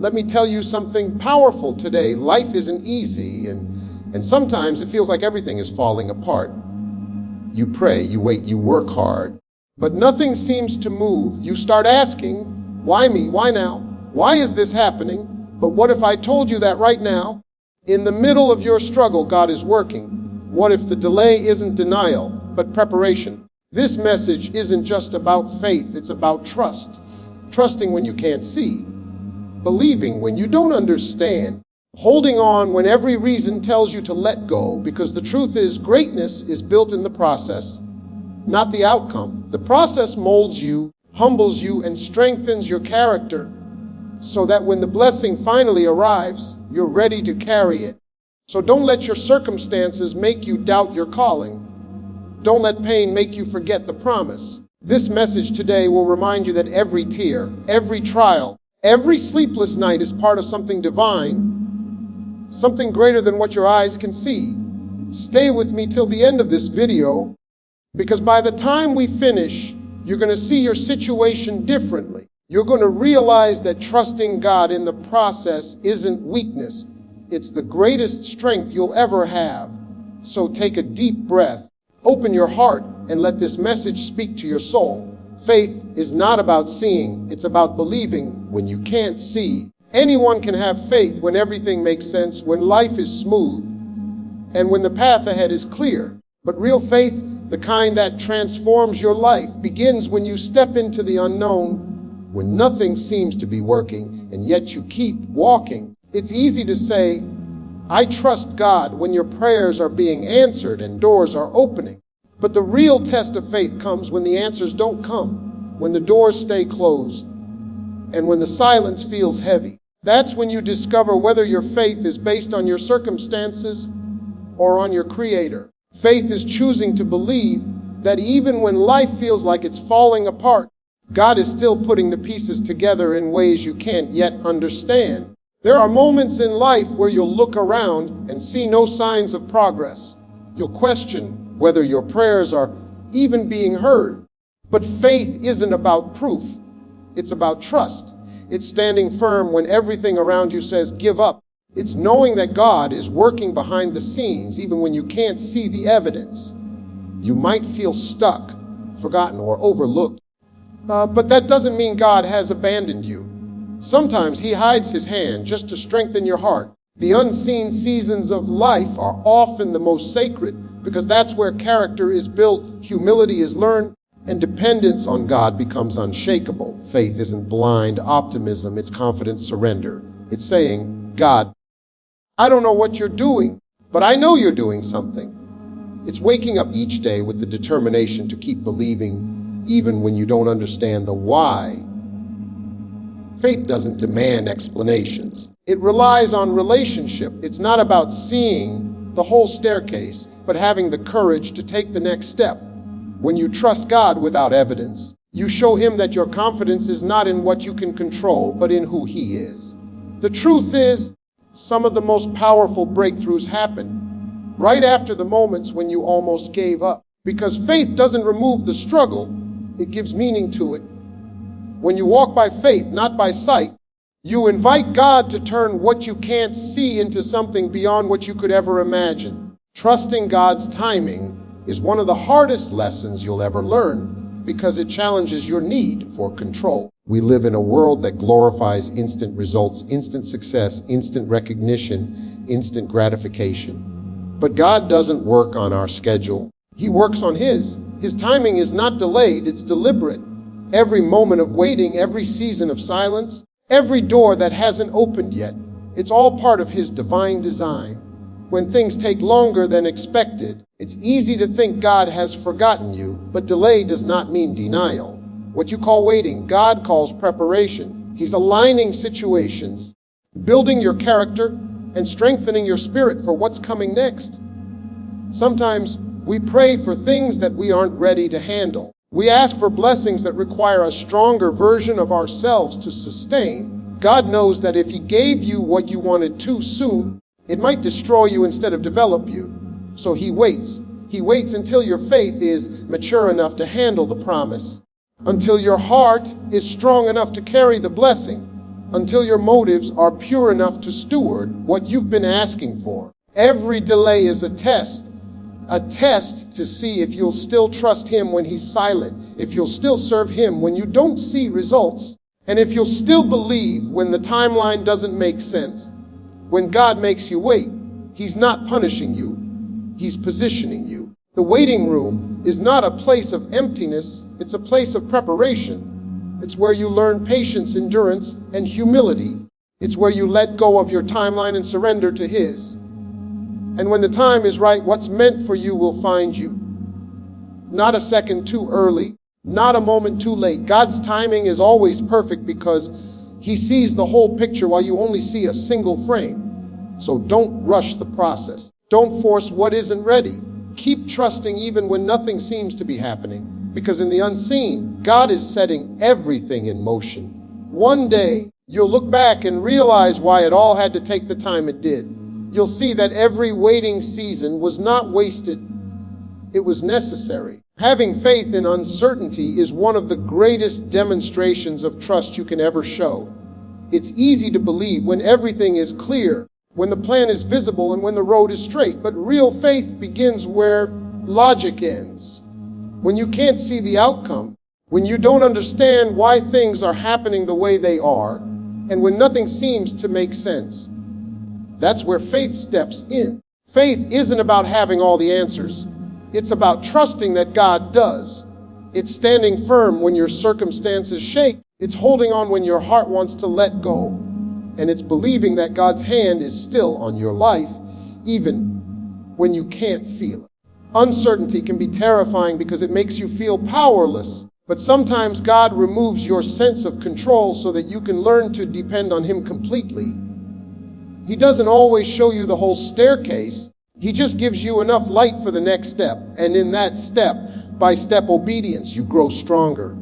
Let me tell you something powerful today. Life isn't easy, and sometimes it feels like everything is falling apart. You pray, you wait, you work hard, but nothing seems to move. You start asking, why me? Why now? Why is this happening? But what if I told you that right now, in the middle of your struggle, God is working? What if the delay isn't denial, but preparation? This message isn't just about faith, it's about trust. Trusting when you can't see, believing when you don't understand, holding on when every reason tells you to let go, because the truth is, greatness is built in the process, not the outcome. The process molds you, humbles you, and strengthens your character so that when the blessing finally arrives, you're ready to carry it. So don't let your circumstances make you doubt your calling. Don't let pain make you forget the promise. This message today will remind you that every tear, every trial, every sleepless night is part of something divine, something greater than what your eyes can see. Stay with me till the end of this video, because by the time we finish, you're going to see your situation differently. You're going to realize that trusting God in the process isn't weakness. It's the greatest strength you'll ever have. So take a deep breath, open your heart, and let this message speak to your soul. Faith is not about seeing, it's about believing when you can't see. Anyone can have faith when everything makes sense, when life is smooth, and when the path ahead is clear. But real faith, the kind that transforms your life, begins when you step into the unknown, when nothing seems to be working, and yet you keep walking. It's easy to say, I trust God, when your prayers are being answered and doors are opening. But the real test of faith comes when the answers don't come, when the doors stay closed, and when the silence feels heavy. That's when you discover whether your faith is based on your circumstances or on your Creator. Faith is choosing to believe that even when life feels like it's falling apart, God is still putting the pieces together in ways you can't yet understand. There are moments in life where you'll look around and see no signs of progress. You'll question whether your prayers are even being heard. But faith isn't about proof. It's about trust. It's standing firm when everything around you says, give up. It's knowing that God is working behind the scenes, even when you can't see the evidence. You might feel stuck, forgotten, or overlooked. But that doesn't mean God has abandoned you. Sometimes He hides His hand just to strengthen your heart. The unseen seasons of life are often the most sacred, because that's where character is built, humility is learned, and dependence on God becomes unshakable. Faith isn't blind optimism, it's confident surrender. It's saying, God, I don't know what you're doing, but I know you're doing something. It's waking up each day with the determination to keep believing, even when you don't understand the why. Faith doesn't demand explanations. It relies on relationship. It's not about seeing the whole staircase, but having the courage to take the next step. When you trust God without evidence, you show Him that your confidence is not in what you can control, but in who He is. The truth is, some of the most powerful breakthroughs happen right after the moments when you almost gave up. Because faith doesn't remove the struggle, it gives meaning to it. When you walk by faith, not by sight, you invite God to turn what you can't see into something beyond what you could ever imagine. Trusting God's timing is one of the hardest lessons you'll ever learn, because it challenges your need for control. We live in a world that glorifies instant results, instant success, instant recognition, instant gratification. But God doesn't work on our schedule. He works on His. His timing is not delayed, it's deliberate. Every moment of waiting, every season of silence, every door that hasn't opened yet, it's all part of His divine design. When things take longer than expected, it's easy to think God has forgotten you, but delay does not mean denial. What you call waiting, God calls preparation. He's aligning situations, building your character, and strengthening your spirit for what's coming next. Sometimes we pray for things that we aren't ready to handle. We ask for blessings that require a stronger version of ourselves to sustain. God knows that if He gave you what you wanted too soon, it might destroy you instead of develop you. So He waits. He waits until your faith is mature enough to handle the promise, until your heart is strong enough to carry the blessing, until your motives are pure enough to steward what you've been asking for. Every delay is a test to see if you'll still trust him when he's silent, if you'll still serve him when you don't see results, and if you'll still believe when the timeline doesn't make sense. When God makes you wait, he's not punishing you, he's positioning you. The waiting room is not a place of emptiness, it's a place of preparation. It's where you learn patience, endurance, and humility. It's where you let go of your timeline and surrender to his. And when the time is right, what's meant for you will find you. Not a second too early, not a moment too late. God's timing is always perfect because he sees the whole picture while you only see a single frame. So don't rush the process. Don't force what isn't ready. Keep trusting even when nothing seems to be happening, because in the unseen, God is setting everything in motion. One day, you'll look back and realize why it all had to take the time it did. You'll see that every waiting season was not wasted. It was necessary. Having faith in uncertainty is one of the greatest demonstrations of trust you can ever show. It's easy to believe when everything is clear, when the plan is visible, and when the road is straight. But real faith begins where logic ends. When you can't see the outcome, when you don't understand why things are happening the way they are, and when nothing seems to make sense. That's where faith steps in. Faith isn't about having all the answers. It's about trusting that God does. It's standing firm when your circumstances shake. It's holding on when your heart wants to let go. And it's believing that God's hand is still on your life, even when you can't feel it. Uncertainty can be terrifying because it makes you feel powerless. But sometimes God removes your sense of control so that you can learn to depend on him completely. He doesn't always show you the whole staircase. He just gives you enough light for the next step. And in that step-by-step obedience, you grow stronger.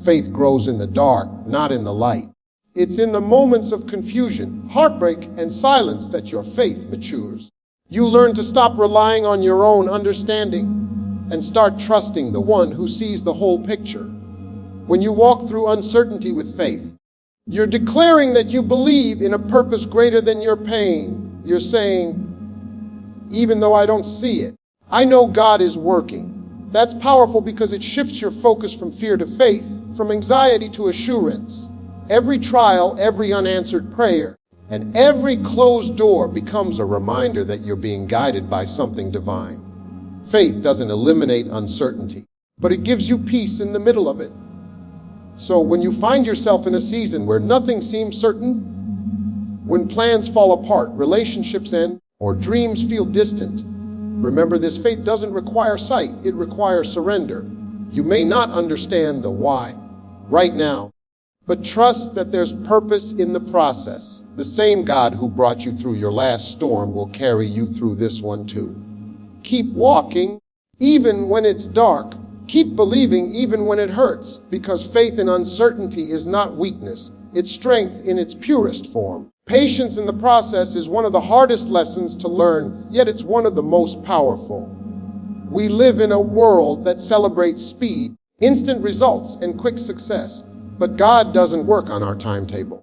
Faith grows in the dark, not in the light. It's in the moments of confusion, heartbreak, and silence that your faith matures. You learn to stop relying on your own understanding and start trusting the one who sees the whole picture. When you walk through uncertainty with faith, you're declaring that you believe in a purpose greater than your pain. You're saying, even though I don't see it, I know God is working. That's powerful because it shifts your focus from fear to faith, from anxiety to assurance. Every trial, every unanswered prayer, and every closed door becomes a reminder that you're being guided by something divine. Faith doesn't eliminate uncertainty, but it gives you peace in the middle of it. So when you find yourself in a season where nothing seems certain, when plans fall apart, relationships end, or dreams feel distant, remember this: faith doesn't require sight, it requires surrender. You may not understand the why right now, but trust that there's purpose in the process. The same God who brought you through your last storm will carry you through this one too. Keep walking, even when it's dark. Keep believing, even when it hurts, because faith in uncertainty is not weakness. It's strength in its purest form. Patience in the process is one of the hardest lessons to learn, yet it's one of the most powerful. We live in a world that celebrates speed, instant results, and quick success. But God doesn't work on our timetable.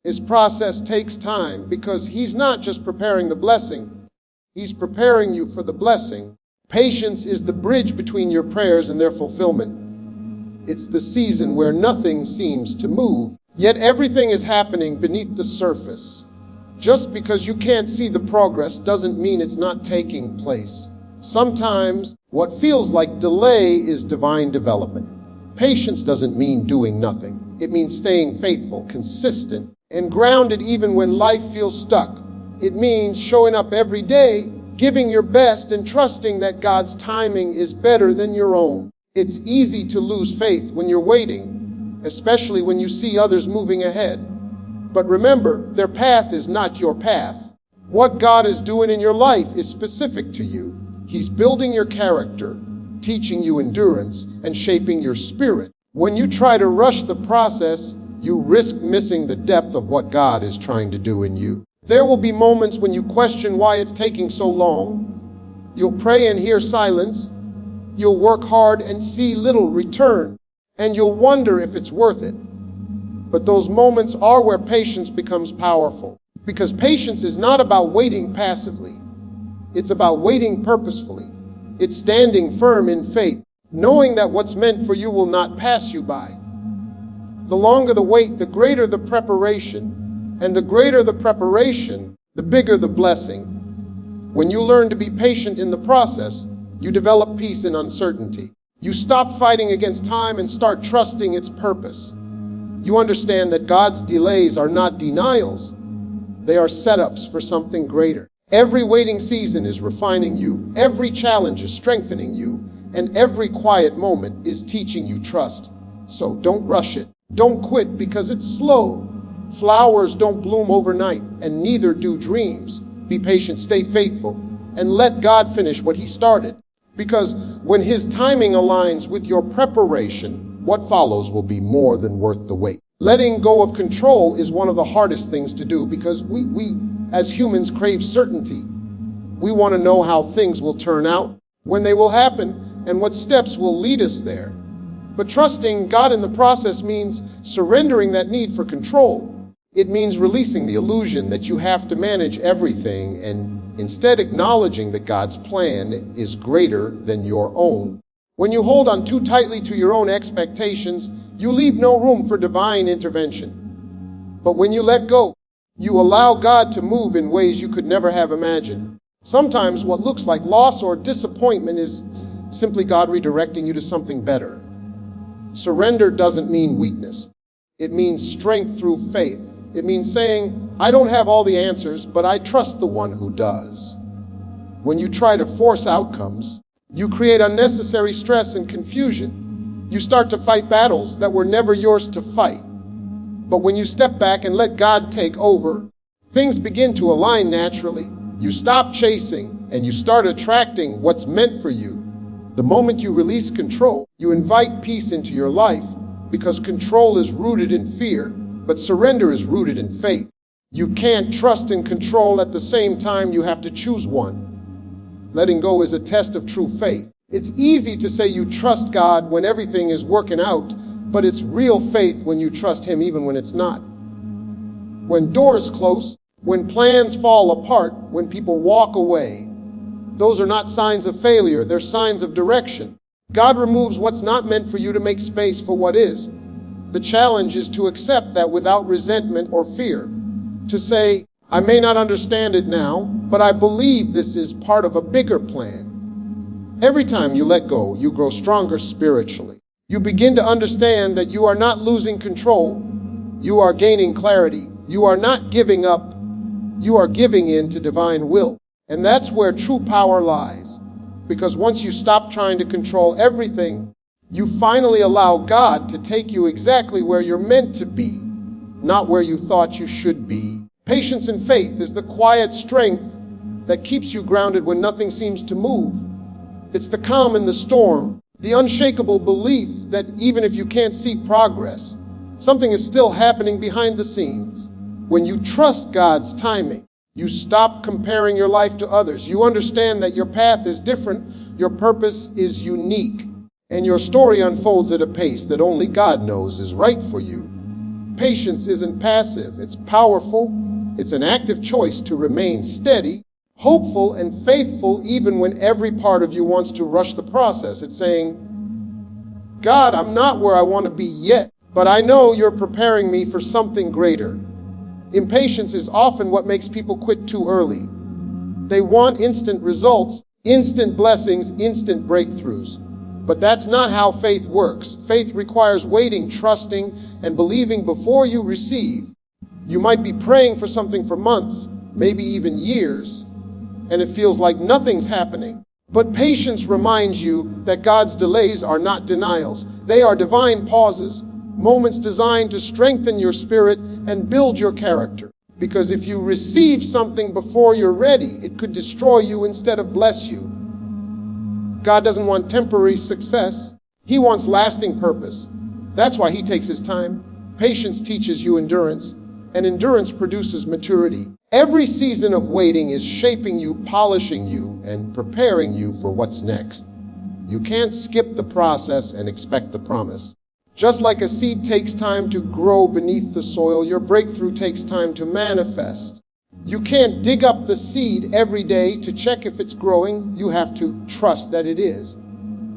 His process takes time because he's not just preparing the blessing, he's preparing you for the blessing. Patience is the bridge between your prayers and their fulfillment. It's the season where nothing seems to move, yet everything is happening beneath the surface. Just because you can't see the progress doesn't mean it's not taking place. Sometimes what feels like delay is divine development. Patience doesn't mean doing nothing. It means staying faithful, consistent, and grounded even when life feels stuck. It means showing up every day, giving your best, and trusting that God's timing is better than your own. It's easy to lose faith when you're waiting, especially when you see others moving ahead. But remember, their path is not your path. What God is doing in your life is specific to you. He's building your character, teaching you endurance, and shaping your spirit. When you try to rush the process, you risk missing the depth of what God is trying to do in you. There will be moments when you question why it's taking so long. You'll pray and hear silence. You'll work hard and see little return. And you'll wonder if it's worth it. But those moments are where patience becomes powerful. Because patience is not about waiting passively. It's about waiting purposefully. It's standing firm in faith, knowing that what's meant for you will not pass you by. The longer the wait, the greater the preparation. And the greater the preparation, the bigger the blessing. When you learn to be patient in the process, you develop peace in uncertainty. You stop fighting against time and start trusting its purpose. You understand that God's delays are not denials. They are setups for something greater. Every waiting season is refining you. Every challenge is strengthening you. And every quiet moment is teaching you trust. So don't rush it. Don't quit because it's slow. Flowers don't bloom overnight, and neither do dreams. Be patient, stay faithful, and let God finish what He started. Because when His timing aligns with your preparation, what follows will be more than worth the wait. Letting go of control is one of the hardest things to do because we as humans crave certainty. We want to know how things will turn out, when they will happen, and what steps will lead us there. But trusting God in the process means surrendering that need for control. It means releasing the illusion that you have to manage everything and instead acknowledging that God's plan is greater than your own. When you hold on too tightly to your own expectations, you leave no room for divine intervention. But when you let go, you allow God to move in ways you could never have imagined. Sometimes what looks like loss or disappointment is simply God redirecting you to something better. Surrender doesn't mean weakness. It means strength through faith. It means saying, I don't have all the answers, but I trust the one who does. When you try to force outcomes, you create unnecessary stress and confusion. You start to fight battles that were never yours to fight. But when you step back and let God take over, things begin to align naturally. You stop chasing and you start attracting what's meant for you. The moment you release control, you invite peace into your life because control is rooted in fear, but surrender is rooted in faith. You can't trust and control at the same time. You have to choose one. Letting go is a test of true faith. It's easy to say you trust God when everything is working out, but it's real faith when you trust Him even when it's not. When doors close, when plans fall apart, when people walk away, those are not signs of failure, they're signs of direction. God removes what's not meant for you to make space for what is. The challenge is to accept that without resentment or fear. To say, I may not understand it now, but I believe this is part of a bigger plan. Every time you let go, you grow stronger spiritually. You begin to understand that you are not losing control. You are gaining clarity. You are not giving up. You are giving in to divine will. And that's where true power lies. Because once you stop trying to control everything, you finally allow God to take you exactly where you're meant to be, not where you thought you should be. Patience and faith is the quiet strength that keeps you grounded when nothing seems to move. It's the calm in the storm, the unshakable belief that even if you can't see progress, something is still happening behind the scenes. When you trust God's timing, you stop comparing your life to others. You understand that your path is different, your purpose is unique, and your story unfolds at a pace that only God knows is right for you. Patience isn't passive, it's powerful. It's an active choice to remain steady, hopeful, and faithful even when every part of you wants to rush the process. It's saying, God, I'm not where I want to be yet, but I know you're preparing me for something greater. Impatience is often what makes people quit too early. They want instant results, instant blessings, instant breakthroughs. But that's not how faith works. Faith requires waiting, trusting, and believing before you receive. You might be praying for something for months, maybe even years, and it feels like nothing's happening. But patience reminds you that God's delays are not denials. They are divine pauses, moments designed to strengthen your spirit and build your character. Because if you receive something before you're ready, it could destroy you instead of bless you. God doesn't want temporary success. He wants lasting purpose. That's why He takes His time. Patience teaches you endurance, and endurance produces maturity. Every season of waiting is shaping you, polishing you, and preparing you for what's next. You can't skip the process and expect the promise. Just like a seed takes time to grow beneath the soil, your breakthrough takes time to manifest. You can't dig up the seed every day to check if it's growing. You have to trust that it is.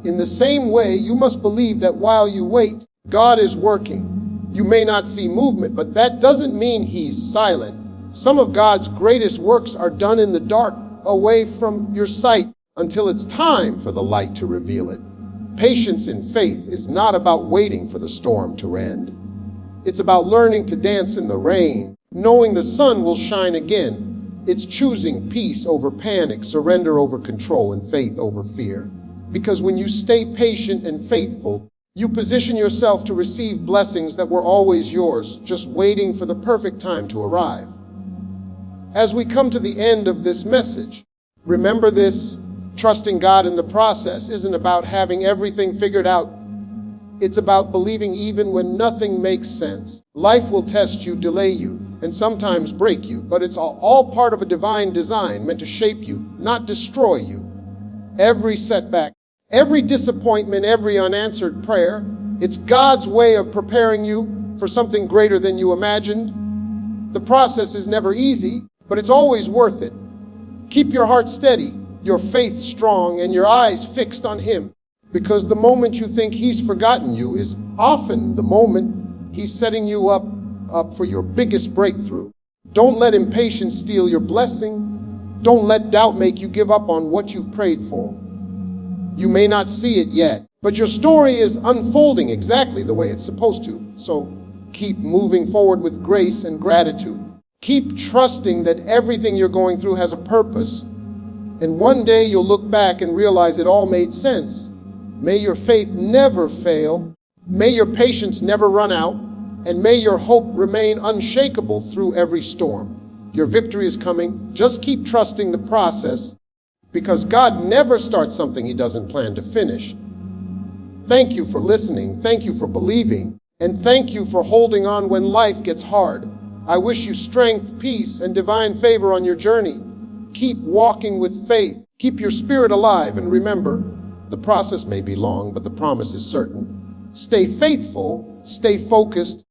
In the same way, you must believe that while you wait, God is working. You may not see movement, but that doesn't mean He's silent. Some of God's greatest works are done in the dark, away from your sight, until it's time for the light to reveal it. Patience in faith is not about waiting for the storm to end. It's about learning to dance in the rain, knowing the sun will shine again. It's choosing peace over panic, surrender over control, and faith over fear. Because when you stay patient and faithful, you position yourself to receive blessings that were always yours, just waiting for the perfect time to arrive. As we come to the end of this message, remember this: trusting God in the process isn't about having everything figured out. It's about believing even when nothing makes sense. Life will test you, delay you, and sometimes break you, but it's all part of a divine design meant to shape you, not destroy you. Every setback, every disappointment, every unanswered prayer, it's God's way of preparing you for something greater than you imagined. The process is never easy, but it's always worth it. Keep your heart steady, your faith strong, and your eyes fixed on Him, because the moment you think He's forgotten you is often the moment He's setting you up for your biggest breakthrough. Don't let impatience steal your blessing. Don't let doubt make you give up on what you've prayed for. You may not see it yet, but your story is unfolding exactly the way it's supposed to. So keep moving forward with grace and gratitude. Keep trusting that everything you're going through has a purpose. And one day you'll look back and realize it all made sense. May your faith never fail. May your patience never run out. And may your hope remain unshakable through every storm. Your victory is coming. Just keep trusting the process, because God never starts something He doesn't plan to finish. Thank you for listening. Thank you for believing. And thank you for holding on when life gets hard. I wish you strength, peace, and divine favor on your journey. Keep walking with faith. Keep your spirit alive. And remember, the process may be long, but the promise is certain. Stay faithful, stay focused,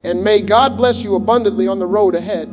and may God bless you abundantly on the road ahead.